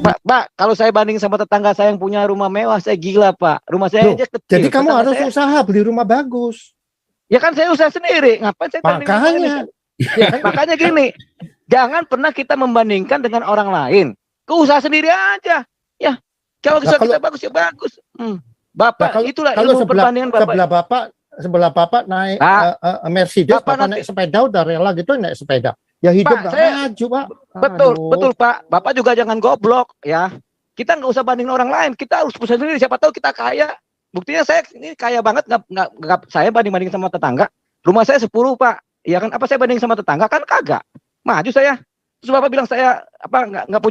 Pak, kalau saya banding sama tetangga saya yang punya rumah mewah, saya gila, Pak. Rumah saya Loh, aja kecil. jadi kamu tetangga harus saya, usaha beli rumah bagus. ya kan saya usaha sendiri. Ngapain saya banding rumah ini? Makanya, Ya, makanya gini, jangan pernah kita membandingkan dengan orang lain. Ke usaha sendiri aja. Ya, kalau usaha kita bagus ya bagus. Bapak, itulah ilmu perbandingan Bapak. Sebelah Bapak naik Mercedes, Bapak naik sepeda udah rela gitu naik sepeda. Ya hidup nggak maju, Pak. Betul Pak. Bapak juga jangan goblok ya. Kita nggak usah bandingin orang lain. Kita harus usaha sendiri. Siapa tahu kita kaya. Buktinya saya ini kaya banget. Nggak saya banding sama tetangga. Rumah saya 10, Pak. Ya kan, apa saya banding sama tetangga kan kagak. Maju saya. Terus Bapak bilang saya apa nggak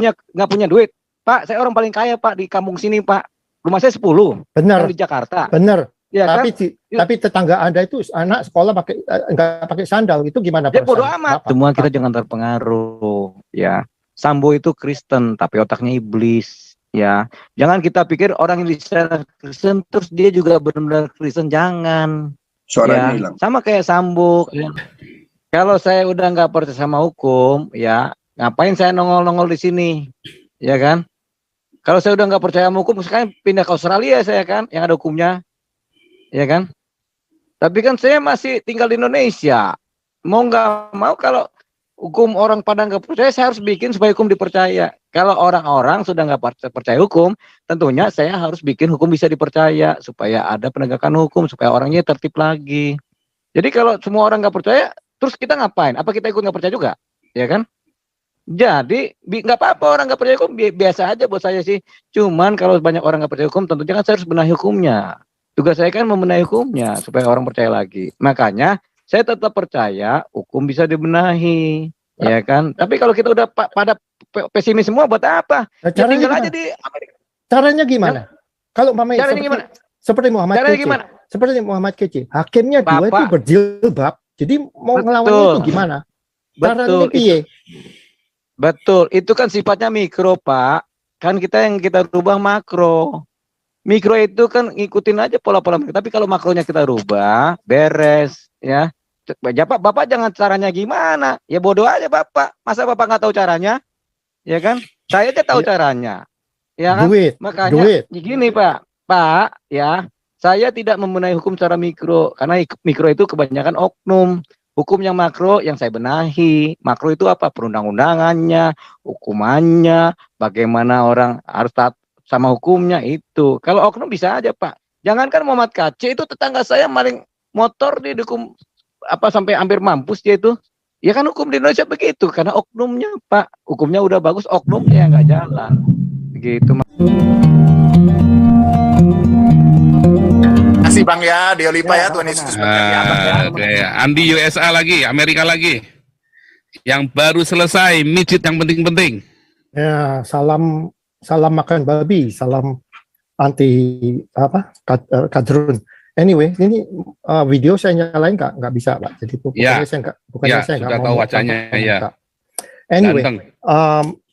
punya duit. Pak, saya orang paling kaya, Pak, di kampung sini, Pak. Rumah saya 10. Benar. Di Jakarta. Benar. Ya, tapi tetangga Anda itu anak sekolah nggak pakai sandal, itu gimana? Ya bodo amat. Semua kita jangan terpengaruh, ya. Sambo itu Kristen, tapi otaknya iblis, ya. Jangan kita pikir orang yang disana Kristen terus dia juga benar-benar Kristen, jangan. Suaranya ya. hilang. Sama kayak Sambo. Ya. Kalau saya udah nggak percaya sama hukum, ya ngapain saya nongol-nongol di sini, ya kan? Kalau saya udah nggak percaya sama hukum, sekarang pindah ke Australia saya kan, yang ada hukumnya, ya kan? Tapi kan saya masih tinggal di Indonesia. Mau nggak mau kalau hukum orang pada nggak percaya, saya harus bikin supaya hukum dipercaya. Kalau orang-orang sudah nggak percaya hukum, tentunya saya harus bikin hukum bisa dipercaya supaya ada penegakan hukum, supaya orangnya tertib lagi. Jadi kalau semua orang nggak percaya, terus kita ngapain? Apa kita ikut nggak percaya juga? Ya kan? Jadi nggak apa-apa orang nggak percaya hukum, biasa aja buat saya sih. Cuman kalau banyak orang nggak percaya hukum, tentunya kan saya harus benahi hukumnya. Tugas saya kan membenahi hukumnya supaya orang percaya lagi. Makanya saya tetap percaya hukum bisa dibenahi, ya kan? Tapi kalau kita udah pada pesimis semua, buat apa? Ya tinggal aja di Amerika. Caranya gimana? Kalau caranya gimana? Seperti Muhammad Kece. Seperti Muhammad Kece. Hakimnya dua itu berjilbab. Jadi mau ngelawan itu gimana? Betul. Betul. Itu kan sifatnya mikro, Pak. Kan yang kita rubah makro. Mikro itu kan ngikutin aja pola-pola. Tapi kalau makronya kita rubah, beres, ya. Bapak jangan caranya gimana. Ya bodoh aja Bapak. Masa Bapak nggak tahu caranya? Ya kan? Saya aja tahu caranya. Ya kan? Makanya gini Pak. Pak, ya. Saya tidak membenahi hukum secara mikro. Karena mikro itu kebanyakan oknum. Hukum yang makro yang saya benahi. Makro itu apa? Perundang-undangannya, hukumannya, bagaimana orang harus taat sama hukumnya itu. Kalau oknum bisa aja Pak. Jangankan Muhammad Kece, itu tetangga saya maling motor di hukum sampai hampir mampus dia itu. Ya kan hukum di Indonesia begitu karena oknumnya Pak. Hukumnya udah bagus, oknumnya nggak jalan. Begitu. Kasih Bang ya, Diolipa ya Tuhan Yesus. Andi USA lagi, Amerika lagi. Yang baru selesai mijit yang penting-penting. Ya, salam makan babi, salam anti kadrun. Anyway, ini video saya nyalain nggak bisa Pak. Jadi bukannya saya nggak mau tahu wacanya ya. Anyway,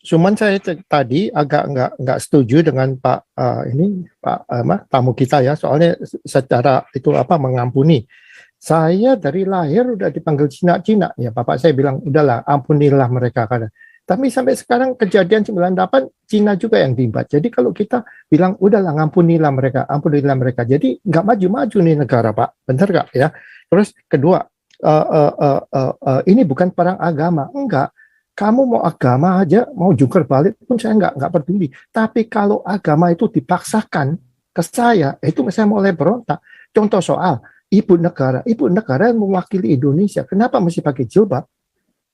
cuman saya tadi agak nggak setuju dengan Pak tamu kita ya, soalnya secara itu mengampuni. Saya dari lahir udah dipanggil Cina ya, Bapak saya bilang udahlah ampunilah mereka karena. Tapi sampai sekarang kejadian 98 Cina juga yang diimbat. Jadi kalau kita bilang udahlah ampunilah mereka. Jadi nggak maju-maju nih negara Pak, benar nggak ya? Terus kedua, ini bukan perang agama, enggak. Kamu mau agama aja, mau jungkir balik pun saya nggak peduli. Tapi kalau agama itu dipaksakan ke saya, itu saya mulai berontak. Contoh soal ibu negara yang mewakili Indonesia, kenapa mesti pakai jilbab?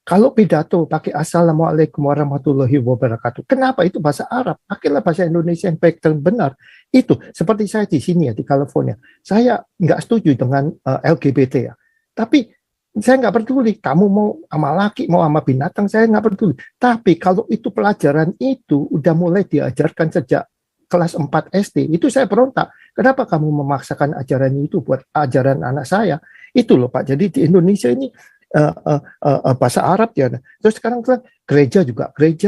Kalau pidato pakai Assalamualaikum warahmatullahi wabarakatuh. Kenapa itu bahasa Arab? Pakailah bahasa Indonesia yang baik dan benar. Itu seperti saya di sini ya, di California. Saya nggak setuju dengan LGBT ya. Tapi saya nggak peduli. Kamu mau sama laki, mau sama binatang, saya nggak peduli. Tapi kalau itu pelajaran itu udah mulai diajarkan sejak kelas 4 SD, itu saya berontak. Kenapa kamu memaksakan ajaran itu buat ajaran anak saya? Itu loh Pak. Jadi di Indonesia ini bahasa Arab ya. Terus sekarang gereja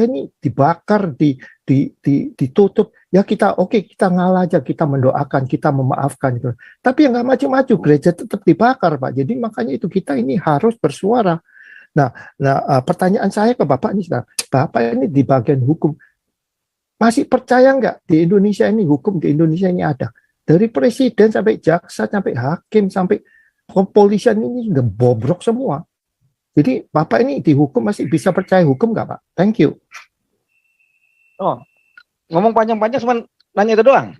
ini dibakar, ditutup. Ya kita kita ngalah aja, kita mendoakan, kita memaafkan gitu. Tapi yang nggak maju-maju, gereja tetap dibakar Pak. Jadi makanya itu kita ini harus bersuara. Nah pertanyaan saya ke Bapak ini sekarang, Bapak ini di bagian hukum, masih percaya nggak di Indonesia ini, hukum di Indonesia ini ada? Dari presiden sampai jaksa, sampai hakim, sampai kepolisian ini sudah bobrok semua. Jadi Bapak ini dihukum masih bisa percaya hukum nggak Pak? Thank you. Oh, ngomong panjang-panjang cuma nanya itu doang.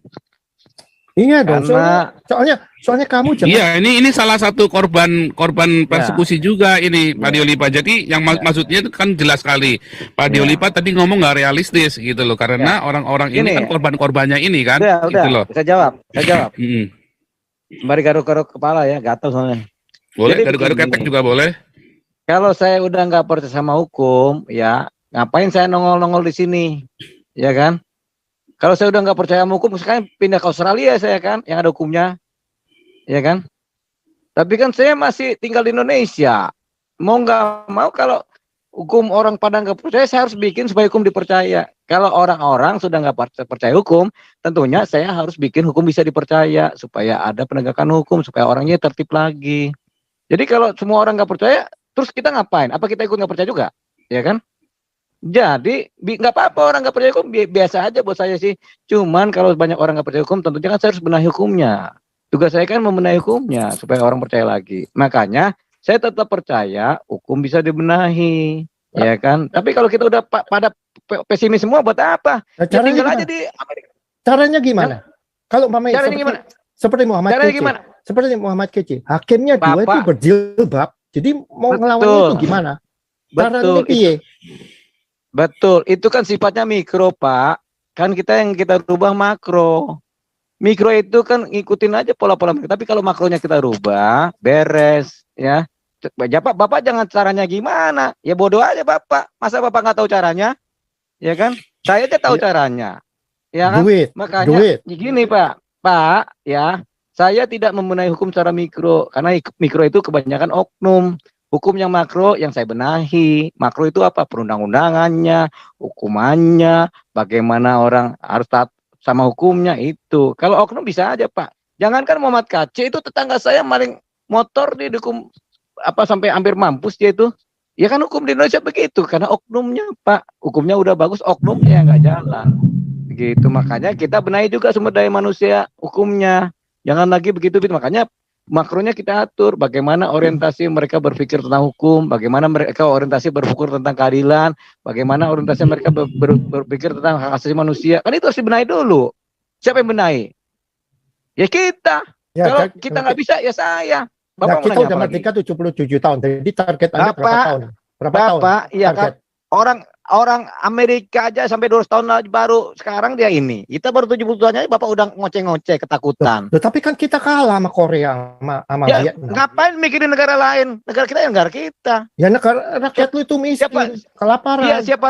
Iya dong. Karena Soalnya kamu jangan. Iya, ini salah satu korban persekusi juga ini Pak Diolipa. Jadi yang maksudnya itu kan jelas sekali. Pak Diolipa tadi ngomong nggak realistis gitu loh, karena orang-orang ini kan korban-korbannya ini kan. Gitu loh. Saya jawab. Mm. Sembari garuk-garuk kepala ya, gatal soalnya. Boleh, Jadi garu-garu begini. ketek juga boleh. Kalau saya udah nggak percaya sama hukum, ya ngapain saya nongol-nongol di sini, ya kan? Kalau saya udah nggak percaya sama hukum, sekarang pindah ke Australia saya kan, yang ada hukumnya, ya kan? Tapi kan saya masih tinggal di Indonesia. Mau nggak mau kalau hukum orang pada nggak percaya, saya harus bikin supaya hukum dipercaya. Kalau orang-orang sudah nggak percaya hukum, tentunya saya harus bikin hukum bisa dipercaya supaya ada penegakan hukum, supaya orangnya tertib lagi. Jadi kalau semua orang nggak percaya, terus kita ngapain? Apa kita ikut nggak percaya juga? Ya kan? Jadi nggak apa-apa orang nggak percaya hukum, biasa aja buat saya sih. Cuman kalau banyak orang nggak percaya hukum, tentunya kan saya harus benahi hukumnya. Tugas saya kan membenahi hukumnya supaya orang percaya lagi. Makanya saya tetap percaya hukum bisa dibenahi, ya kan? Tapi kalau kita udah pada pesimis semua, buat apa? Nah, Ya tinggal aja di Amerika. Caranya gimana? Kalau Caranya gimana? Seperti Muhammad Caranya Kece. gimana? Seperti Muhammad Kece. Hakimnya dua itu Bapak. berjilbab. Jadi mau ngelawan itu gimana? Caranya piye? Betul, itu kan sifatnya mikro, Pak. Kan yang kita rubah makro. Mikro itu kan ngikutin aja pola-pola. Tapi kalau makronya kita rubah, beres, ya. Bapak jangan caranya gimana. Ya bodoh aja Bapak. Masa Bapak nggak tahu caranya? Ya kan? Saya aja tahu caranya. Ya kan? Makanya gini, Pak. Pak, ya. Saya tidak membenahi hukum secara mikro. Karena mikro itu kebanyakan oknum. Hukum yang makro yang saya benahi. Makro itu apa? Perundang-undangannya, hukumannya, bagaimana orang harus taat sama hukumnya itu. Kalau oknum bisa aja, Pak. Jangankan Muhammad KC, itu tetangga saya maling motor di hukum sampai hampir mampus dia itu. Ya kan hukum di Indonesia begitu, karena oknumnya, Pak. Hukumnya udah bagus, oknumnya nggak jalan. Begitu, makanya kita benahi juga sumber daya manusia hukumnya. Jangan lagi begitu, makanya makronya kita atur, bagaimana orientasi mereka berpikir tentang hukum, bagaimana mereka orientasi berpikir tentang keadilan, bagaimana orientasi mereka berpikir tentang hak asasi manusia. Kan itu harus dibenahi dulu. Siapa yang benahi? Ya kita. Ya, kalau kita nggak bisa, ya saya. Bapak kita udah merdeka 77 tahun. Jadi target Anda berapa tahun? Berapa tahun? Iya kan. Orang Amerika aja sampai 200 tahun baru sekarang dia ini. Kita baru 70 tahun aja Bapak udah ngoceh-ngoceh ketakutan. Tapi kan kita kalah sama Korea sama ya, ngapain mikirin negara lain? Negara kita ya negara kita. Ya negara rakyat lu itu miskin, kelaparan. Iya,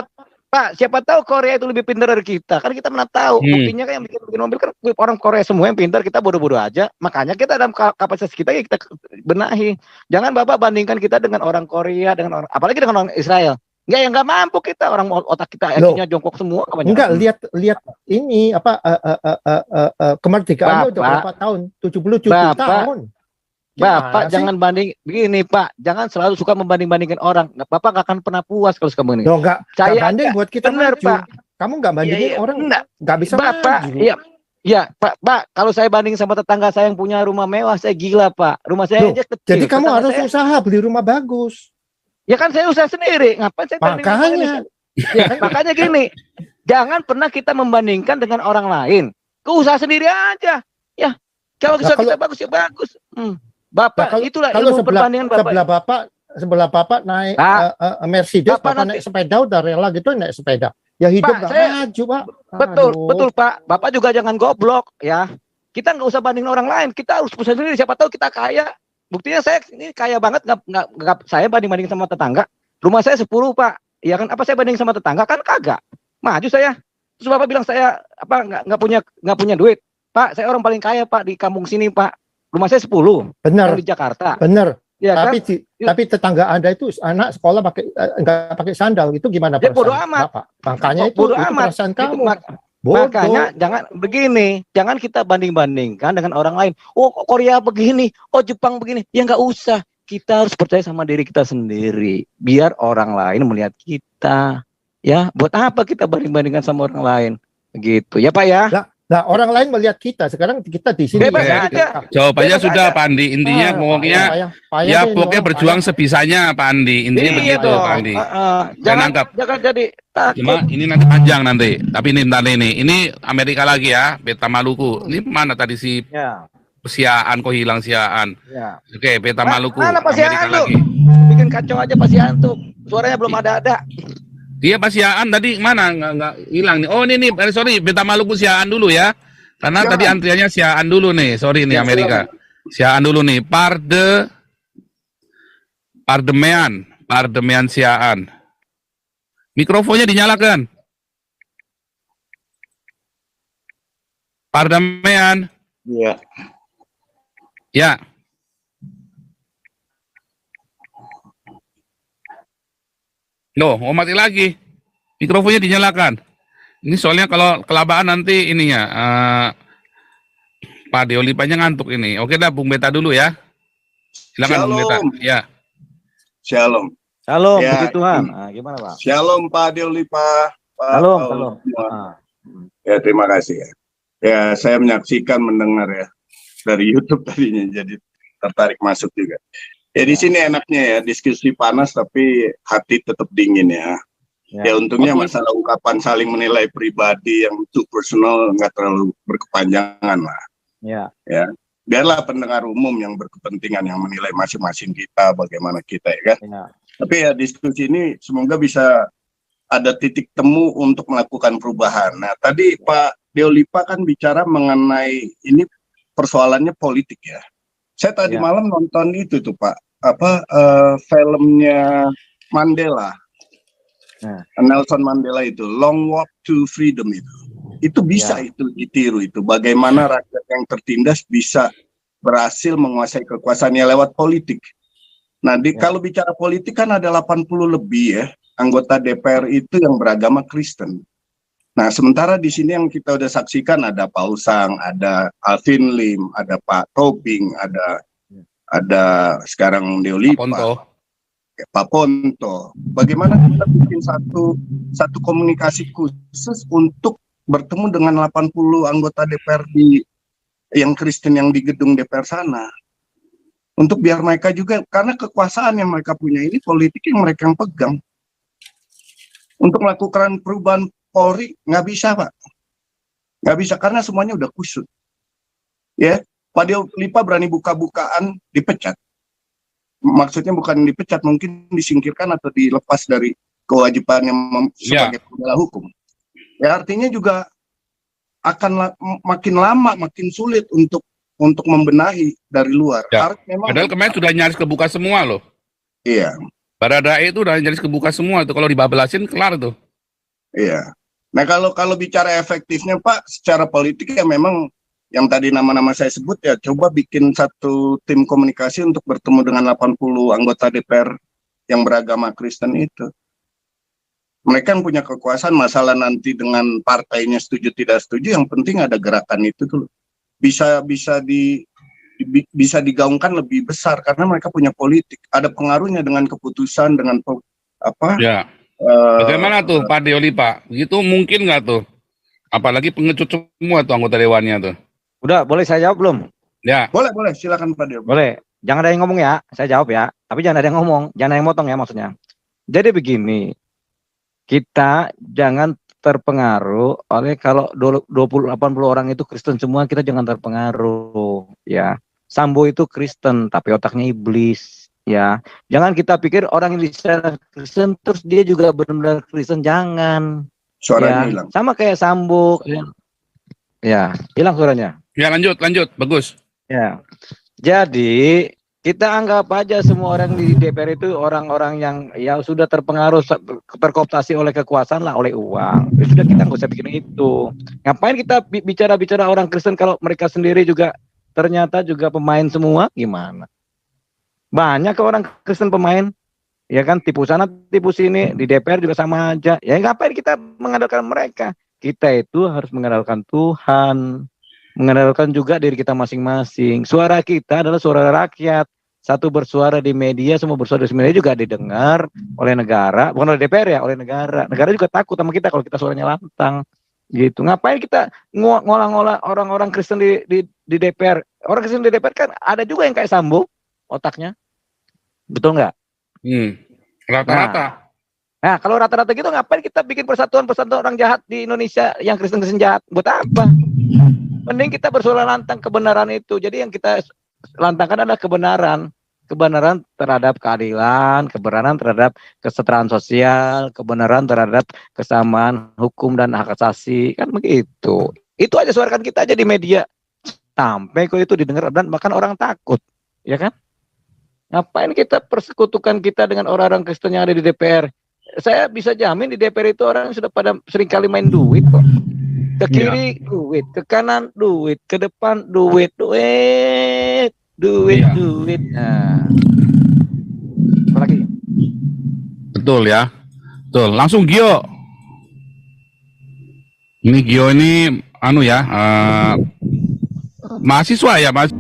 siapa tahu Korea itu lebih pintar dari kita. Kan kita mana tahu. Buktinya kan yang bikin mobil kan orang Korea semua yang pintar, kita bodoh-bodoh aja. Makanya kita dalam kapasitas kita ya kita benahi. Jangan Bapak bandingkan kita dengan orang Korea, dengan orang apalagi dengan orang Israel. Enggak, yang nggak mampu kita, orang otak kita IQ-nya jongkok semua. Enggak, lihat ini kemerdekaannya udah berapa tahun? 77 tahun. Bapak jangan banding begini, Pak. Jangan selalu suka membanding-bandingkan orang. Bapak nggak akan pernah puas kalau suka begini. Loh, enggak banding buat kita bener, maju. Pak. Kamu nggak bandingin orang nggak bisa Bapak, maju. Iya, Pak, kalau saya banding sama tetangga saya yang punya rumah mewah, saya gila, Pak. Rumah saya aja kecil. Jadi kamu harus usaha beli rumah bagus. Ya kan saya usaha sendiri, ngapain saya bandingin? Makanya gini, jangan pernah kita membandingkan dengan orang lain. Ke usaha sendiri aja. Ya, kalau usaha kita bagus ya bagus. Bapak, itulah ilmu perbandingan Bapak. Sebelah Bapak naik Mercedes, Bapak naik sepeda udah rela gitu naik sepeda. Ya hidup nggak maju, Pak. Betul, Pak. Bapak juga jangan goblok ya. Kita nggak usah bandingin orang lain. Kita harus usaha sendiri. Siapa tahu kita kaya. Buktinya saya ini kaya banget, nggak saya banding sama tetangga. Rumah saya 10, Pak. Ya kan, apa saya banding sama tetangga kan kagak. Maju saya. Terus Bapak bilang saya nggak punya duit. Pak, saya orang paling kaya, Pak, di kampung sini, Pak. Rumah saya 10. Benar. Di Jakarta. Benar. Ya, tapi tetangga Anda itu anak sekolah nggak pakai sandal, itu gimana perasaan? Bodo amat. Bapak? Makanya itu perasaan kamu. Makanya jangan begini, jangan kita banding-bandingkan dengan orang lain. Oh, Korea begini, oh Jepang begini. Ya nggak usah. Kita harus percaya sama diri kita sendiri. Biar orang lain melihat kita. Ya, buat apa kita banding-bandingkan sama orang lain? Gitu ya Pak ya. Nah, orang lain melihat kita sekarang kita di sini. Bebas ya, aja. Jawabannya Bebas sudah aja. Pak Andi. Intinya pokoknya payah ya deh, pokoknya orang berjuang payah. sebisanya Pak Andi. Intinya Iya begitu dong. Pak Andi. Jangan nangkap. jangan jadi Cuma takut. ini nanti panjang nanti. Tapi ini ntar ini Amerika lagi ya, Beta Maluku. Ini mana tadi si Ya, Siaan kok hilang Siaan. ya. Oke, Beta Maluku Mana Pak Amerika Siaan tuh? lagi. Bikin kacau aja Pak Siaan tuh. Suaranya belum ada. Dia Pak Siaan tadi mana nggak hilang nih. Oh ini nih, sorry Beta Maluku Siaan dulu ya. Karena tadi antriannya Siaan dulu nih. Sorry nih Amerika. Siaan dulu nih. Pardemean Siaan. Mikrofonnya dinyalakan. Pardemean. Iya. Ya. Loh, mau mati lagi. Mikrofonnya dinyalakan. Ini soalnya kalau kelabaan nanti ininya Pak Deolipanya ngantuk ini. Oke dah Bung Beta dulu ya. Silakan Bung Beta. Shalom. Ya. Shalom. Shalom, Ya, puji Tuhan. Gimana Pak? Shalom Pak Deolipa. Pak Shalom, Paul. shalom. Ya, terima kasih ya. Ya, saya menyaksikan, mendengar ya dari YouTube tadinya, jadi tertarik masuk juga. Ya di sini enaknya ya, diskusi panas tapi hati tetap dingin ya. Ya untungnya masalah ungkapan saling menilai pribadi yang too personal nggak terlalu berkepanjangan lah. Ya. Ya, biarlah pendengar umum yang berkepentingan yang menilai masing-masing kita, bagaimana kita ya kan. Ya. Tapi ya diskusi ini semoga bisa ada titik temu untuk melakukan perubahan. Nah tadi Pak Deolipa kan bicara mengenai ini persoalannya politik ya. Saya tadi malam nonton itu tuh Pak, filmnya Mandela. Nelson Mandela itu, Long Walk to Freedom itu bisa itu ditiru itu. Bagaimana rakyat yang tertindas bisa berhasil menguasai kekuasaannya lewat politik. Nah, kalau bicara politik kan ada 80 lebih ya anggota DPR itu yang beragama Kristen. Nah, sementara di sini yang kita udah saksikan ada Pak Usang, ada Alvin Lim, ada Pak Tobing, ada sekarang Deolipa, Pak Ponto. Bagaimana kita bikin satu komunikasi khusus untuk bertemu dengan 80 anggota DPR yang Kristen yang di gedung DPR sana. Untuk biar mereka juga, karena kekuasaan yang mereka punya ini politik yang mereka yang pegang. Untuk melakukan perubahan Polri nggak bisa Pak, nggak bisa karena semuanya udah kusut. Ya, Pak Deolipa berani buka-bukaan dipecat. Maksudnya bukan dipecat, mungkin disingkirkan atau dilepas dari kewajibannya sebagai pembela hukum. Ya artinya juga akan makin lama, makin sulit untuk membenahi dari luar. Ya. Padahal kemarin sudah nyaris kebuka semua loh. Iya. Baradae itu udah nyaris kebuka semua tuh. Kalau dibablasin kelar tuh. Iya. Nah kalau bicara efektifnya Pak, secara politik ya memang yang tadi nama-nama saya sebut ya coba bikin satu tim komunikasi untuk bertemu dengan 80 anggota DPR yang beragama Kristen itu. Mereka yang punya kekuasaan, masalah nanti dengan partainya setuju tidak setuju, yang penting ada gerakan itu tuh. Bisa digaungkan lebih besar karena mereka punya politik, ada pengaruhnya dengan keputusan, dengan apa? Ya. Bagaimana tuh Pak Deolipa? Begitu mungkin nggak tuh? Apalagi pengecut semua tuh anggota dewannya tuh. Udah, boleh saya jawab belum? Ya. Boleh, silakan Pak Deolipa. Boleh. Jangan ada yang ngomong ya, saya jawab ya. Tapi jangan ada yang ngomong, jangan ada yang motong ya maksudnya. Jadi begini, kita jangan terpengaruh oleh kalau 80 orang itu Kristen semua, kita jangan terpengaruh ya. Sambo itu Kristen tapi otaknya iblis ya. Jangan kita pikir orang yang bisa Kristen terus dia juga benar-benar Kristen, jangan. Suaranya ya. hilang. Sama kayak Sambo. Ya, hilang suaranya. Ya lanjut, bagus. Ya. Jadi kita anggap aja semua orang di DPR itu orang-orang yang ya sudah terpengaruh, terkooptasi oleh kekuasaan lah, oleh uang. Ya sudah, kita nggak usah bikin itu. Ngapain kita bicara orang Kristen kalau mereka sendiri juga ternyata juga pemain semua, gimana? Banyak ke orang Kristen pemain, ya kan, tipu sana tipu sini, di DPR juga sama aja. Ya ngapain kita mengandalkan mereka? Kita itu harus mengandalkan Tuhan, mengandalkan juga diri kita masing-masing. Suara kita adalah suara rakyat. Satu bersuara di media, semua bersuara di media juga didengar oleh negara, bukan oleh DPR ya, oleh negara. Negara juga takut sama kita kalau kita suaranya lantang. Gitu. Ngapain kita ngolah-ngolah orang-orang Kristen di DPR? Orang Kristen di DPR kan ada juga yang kayak Sambo otaknya. Betul nggak? Rata-rata. Nah, kalau rata-rata gitu ngapain kita bikin persatuan-persatuan orang jahat di Indonesia yang Kristen-Kristen jahat? Buat apa? Mending kita bersuara lantang kebenaran itu. Jadi yang kita lantangkan adalah kebenaran. Kebenaran terhadap keadilan, kebenaran terhadap kesetaraan sosial, kebenaran terhadap kesamaan hukum dan hak asasi, kan begitu. Itu aja suarakan kita aja di media. Sampai kok itu didengar dan bahkan orang takut, ya kan? Ngapain kita persekutukan kita dengan orang-orang Kristen yang ada di DPR? Saya bisa jamin di DPR itu orang sudah pada seringkali main duit kok. Ke kiri duit, ke kanan duit, ke depan duit. Nah, apa lagi? Betul ya. Betul. Langsung Gio. Ini Gio ini anu ya, mahasiswa ya, Mas.